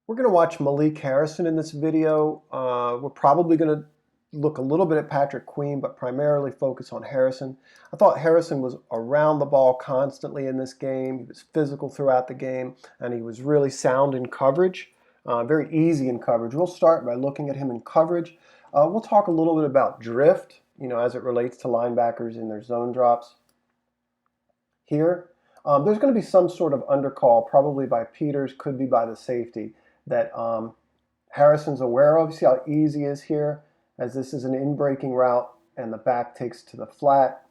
We're going to watch Malik Harrison in this video. We're probably going to look a little bit at Patrick Queen, but primarily focus on Harrison. I thought Harrison was around the ball constantly in this game. He was physical throughout the game, and he was really sound in coverage, very easy in coverage. We'll start by looking at him in coverage. We'll talk a little bit about drift, as it relates to linebackers in their zone drops here. There's going to be some sort of undercall, probably by Peters, could be by the safety, that Harrison's aware of. See how easy he is here, as this is an in-breaking route and the back takes to the flat.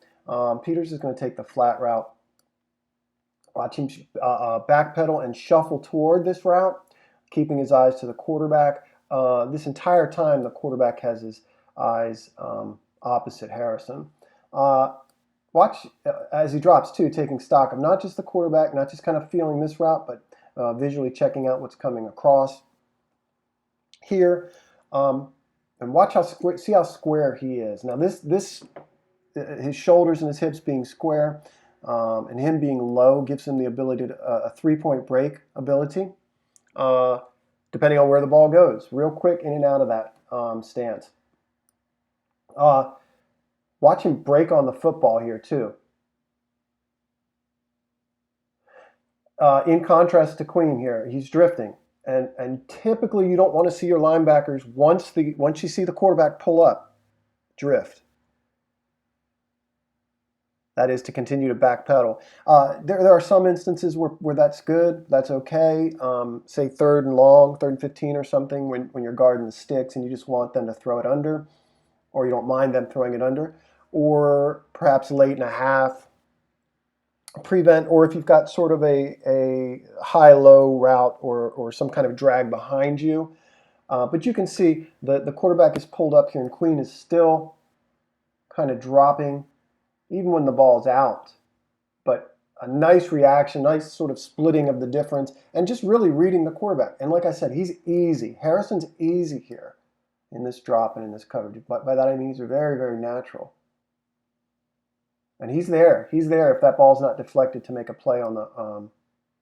Peters is going to take the flat route. Watch him backpedal and shuffle toward this route, keeping his eyes to the quarterback. This entire time, the quarterback has his eyes opposite Harrison. Watch as he drops too, taking stock of not just the quarterback, not just kind of feeling this route, but visually checking out what's coming across here. And watch see how square he is. Now his shoulders and his hips being square and him being low gives him the ability to a three-point break ability, depending on where the ball goes. Real quick in and out of that stance. Watch him break on the football here too. In contrast to Queen here, he's drifting. And typically you don't want to see your linebackers, once you see the quarterback pull up, drift. That is to continue to backpedal. There are some instances where that's good, that's okay. Say third and 15 or something, when you're guarding the sticks and you just want them to throw it under, or you don't mind them throwing it under, or perhaps late in a half, prevent, or if you've got sort of a high-low route or some kind of drag behind you. But you can see the quarterback is pulled up here and Queen is still kind of dropping even when the ball's out. But a nice reaction, nice sort of splitting of the difference, and just really reading the quarterback. And like I said, he's easy. Harrison's easy here in this drop and in this coverage. But by that I mean he's very, very natural. And he's there. He's there if that ball's not deflected to make a play on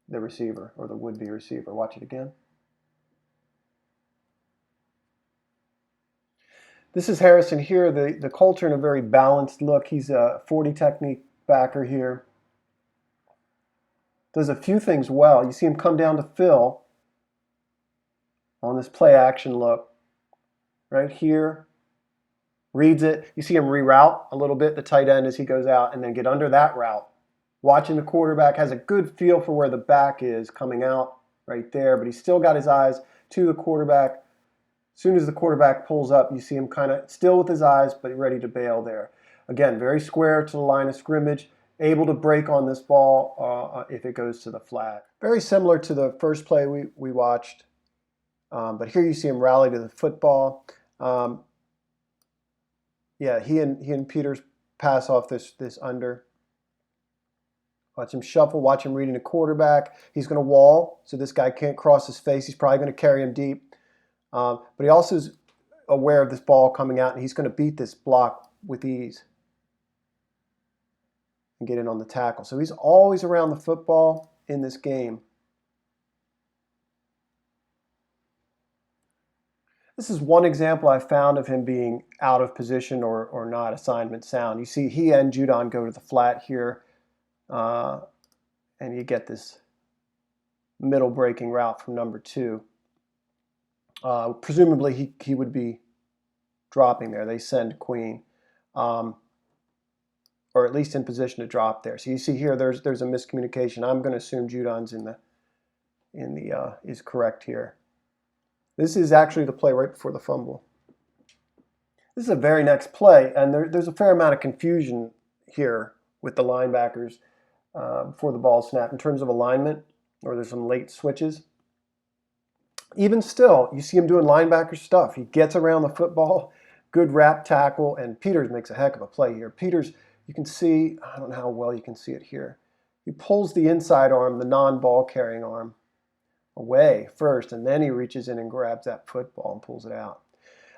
the receiver or the would-be receiver. Watch it again. This is Harrison here. The Colts are in a very balanced look. He's a 40 technique backer here. Does a few things well. You see him come down to Phil on this play action look right here. Reads it. You see him reroute a little bit, the tight end, as he goes out, and then get under that route. Watching the quarterback, has a good feel for where the back is coming out right there, but he's still got his eyes to the quarterback. As soon as the quarterback pulls up, you see him kind of still with his eyes, but ready to bail there. Again, very square to the line of scrimmage, able to break on this ball if it goes to the flat. Very similar to the first play we watched, but here you see him rally to the football. Yeah, he and Peters pass off this under. Watch him shuffle. Watch him reading the quarterback. He's going to wall, so this guy can't cross his face. He's probably going to carry him deep. But he also is aware of this ball coming out, and he's going to beat this block with ease and get in on the tackle. So he's always around the football in this game. This is one example I found of him being out of position or not assignment sound. You see he and Judon go to the flat here, and you get this middle breaking route from number 2. Presumably he would be dropping there. They send Queen, or at least in position to drop there. So you see here there's a miscommunication. I'm going to assume Judon's is correct here. This is actually the play right before the fumble. This is a very next play, and there's a fair amount of confusion here with the linebackers before the ball snap in terms of alignment, or there's some late switches. Even still, you see him doing linebacker stuff. He gets around the football, good wrap tackle, and Peters makes a heck of a play here. Peters, you can see, I don't know how well you can see it here. He pulls the inside arm, the non-ball carrying arm, away first, and then he reaches in and grabs that football and pulls it out.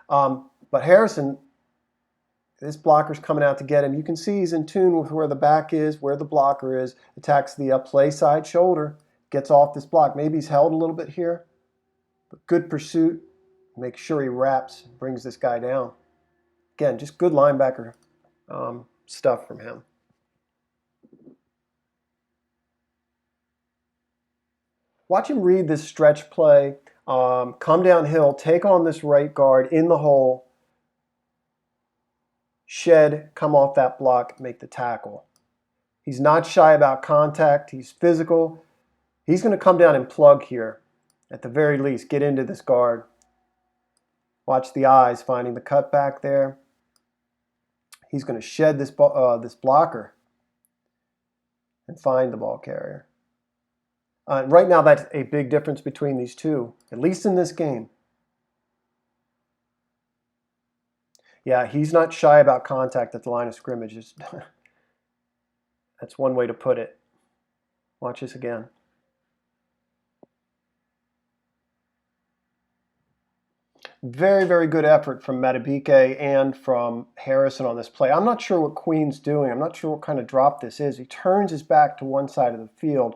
But Harrison, this blocker's coming out to get him. You can see he's in tune with where the back is, where the blocker is, attacks the play side shoulder, gets off this block. Maybe he's held a little bit here, Good pursuit. Make sure he wraps, brings this guy down. Again, just good linebacker stuff from him. Watch him read this stretch play, come downhill, take on this right guard in the hole, shed, come off that block, make the tackle. He's not shy about contact. He's physical. He's going to come down and plug here. At the very least, get into this guard. Watch the eyes finding the cutback there. He's going to shed this blocker and find the ball carrier. Right now, that's a big difference between these two, at least in this game. Yeah, he's not shy about contact at the line of scrimmage. That's one way to put it. Watch this again. Very, very good effort from Madubuike and from Harrison on this play. I'm not sure what Queen's doing. I'm not sure what kind of drop this is. He turns his back to one side of the field,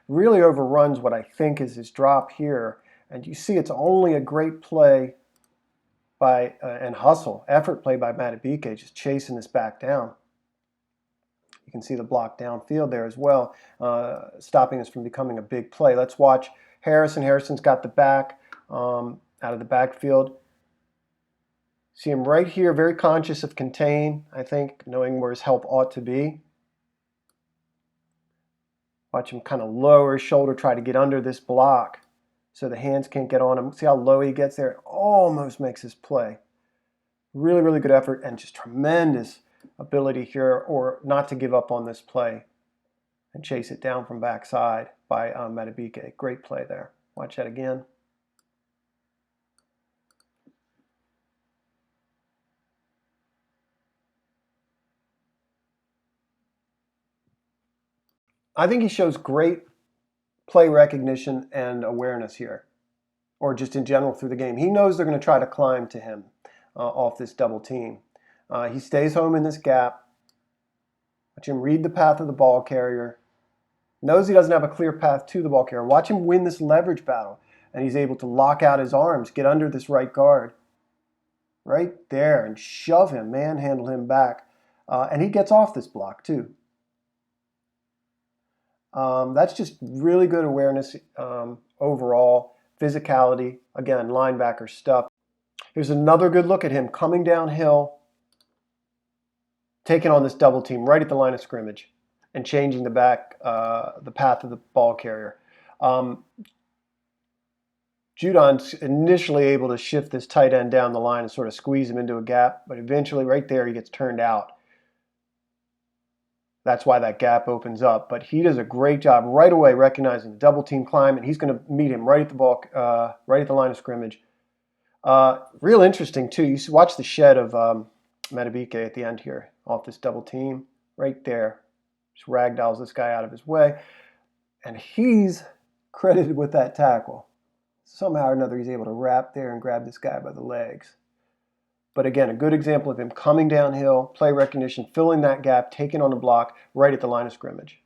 really overruns what I think is his drop here. And you see it's only a great play by and hustle, effort play by Madubuike, just chasing this back down. You can see the block downfield there as well, stopping this from becoming a big play. Let's watch Harrison. Harrison's got the back out of the backfield. See him right here, very conscious of contain, I think, knowing where his help ought to be. Watch him kind of lower his shoulder, try to get under this block so the hands can't get on him. See how low he gets there? Almost makes his play. Really, really good effort and just tremendous ability here, or not to give up on this play and chase it down from backside by Madubuike. Great play there. Watch that again. I think he shows great play recognition and awareness here, or just in general through the game. He knows they're going to try to climb to him off this double team. He stays home in this gap. Watch him read the path of the ball carrier. Knows he doesn't have a clear path to the ball carrier. Watch him win this leverage battle, and he's able to lock out his arms, get under this right guard. Right there, and shove him, manhandle him back. And he gets off this block too. That's just really good awareness overall. Physicality, again, linebacker stuff. Here's another good look at him coming downhill, taking on this double team right at the line of scrimmage and changing the path of the ball carrier. Judon's initially able to shift this tight end down the line and sort of squeeze him into a gap, but eventually right there he gets turned out. That's why that gap opens up. But he does a great job right away recognizing the double team climb, and he's going to meet him right at the line of scrimmage. Real interesting too. You watch the shed of Madubuike at the end here off this double team right there. Just ragdolls this guy out of his way, and he's credited with that tackle. Somehow or another, he's able to wrap there and grab this guy by the legs. But again, a good example of him coming downhill, play recognition, filling that gap, taking on the block right at the line of scrimmage.